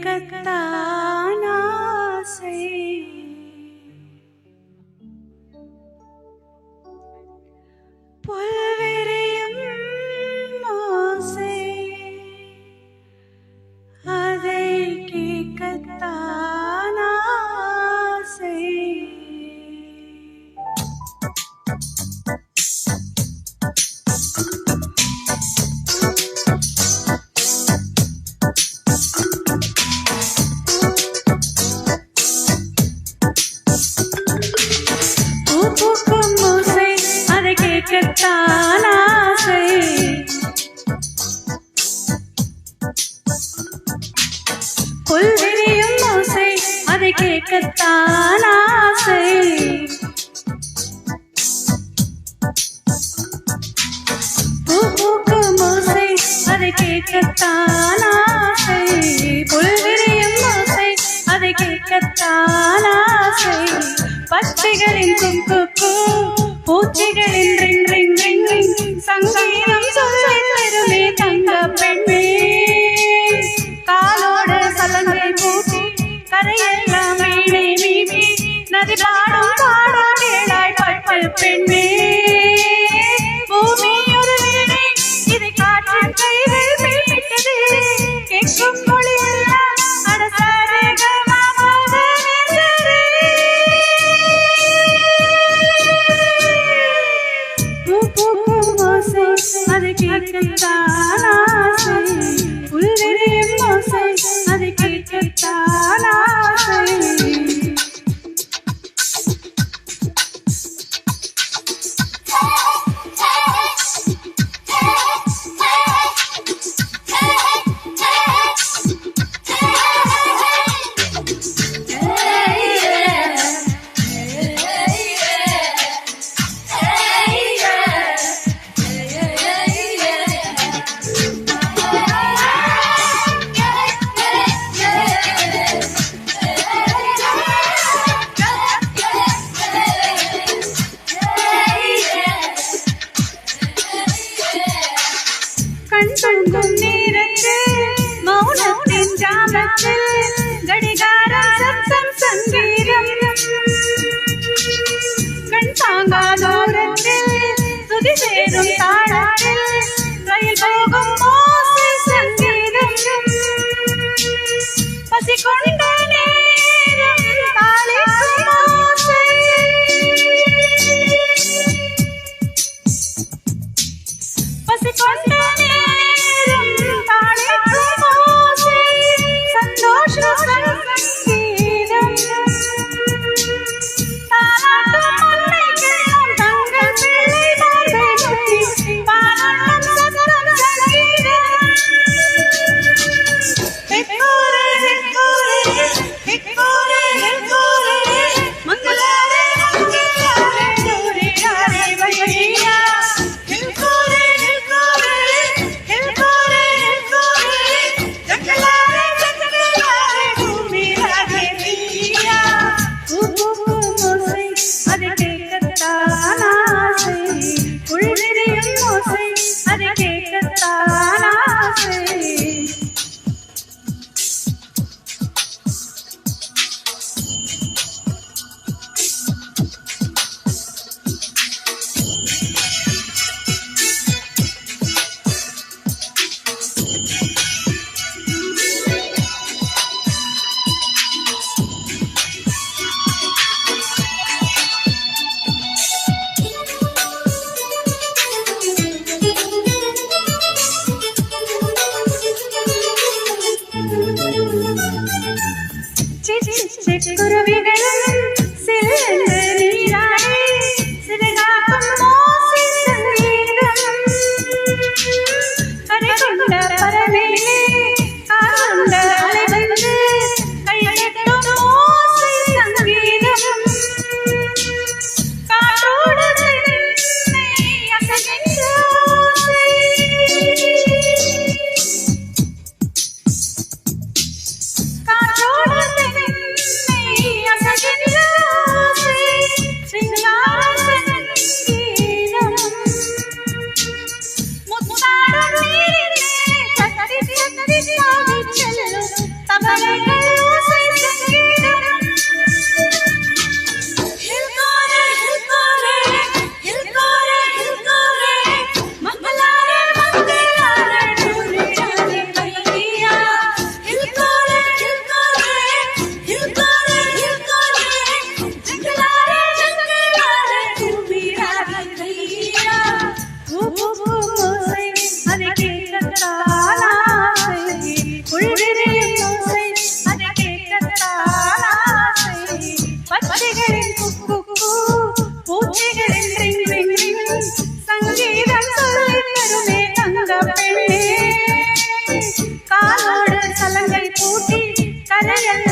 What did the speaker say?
கேட்கத்தான் ஆசை. புல்விரியும் ஓசை அதை கேட்கத்தான் ஆசை. பூக்கும் ஓசை அதை கேட்கத்தான் ஆசை. புல்விரியும் ஓசை அதை கேட்கத்தான் ஆசை. பூக்கும் ஓசை அதை கேட்கத்தான் ஆசை. புல்விரியும் ஓசை அதை கேட்கத்தான் ஆசை. பச்சைகளின் குக்கு பூச்சிகளின் ரிங் ரிங் ரிங் ரிங் சங்கீதம் சொல்லை பெருமே தங்க பெண்ணே. காலோடு சலங்கை பூட்டி கரையெல்லாம் வீணை மீட்டி நதி பாடும் பாடும் கேளாய் பட்டு பெண்ணே. பூமி ஒரு வீணை இது காற்றின் கைகள் மீட்டது. கேட்கும் மொழி எல்லாம் அதை கேட்கத்தான் ஆசை. புல்வெளியும் ஓசை அதை கேட்கத்தான் ஆசை. கண்பங்கும் நேரத்தில் மௌனத்தின் ஜாமத்தில் கடிகாரம் சப்தம் சங்கீதம். கண் தாங்கா தூரத்தில் துதி சேரும் தாளத்தில் ரயில் போகும் ஓசை சங்கீதம். பசி கொண்ட நேரம் தாளிக்கும் ஓசை. பசி கொண்ட குருவிகளும் சிறந்த நீராடி சிறுகாக்கும் ஓசை சங்கீதம். கரை கொண்ட பறவையிலே காண்ட அலை வந்து கையெட்டும் ஓசை சங்கீதம். காற்றோடு தென்னை அசைகின்ற ஓசை. காற்றோடு தென்னை பூட்டி கரையெல்லாம்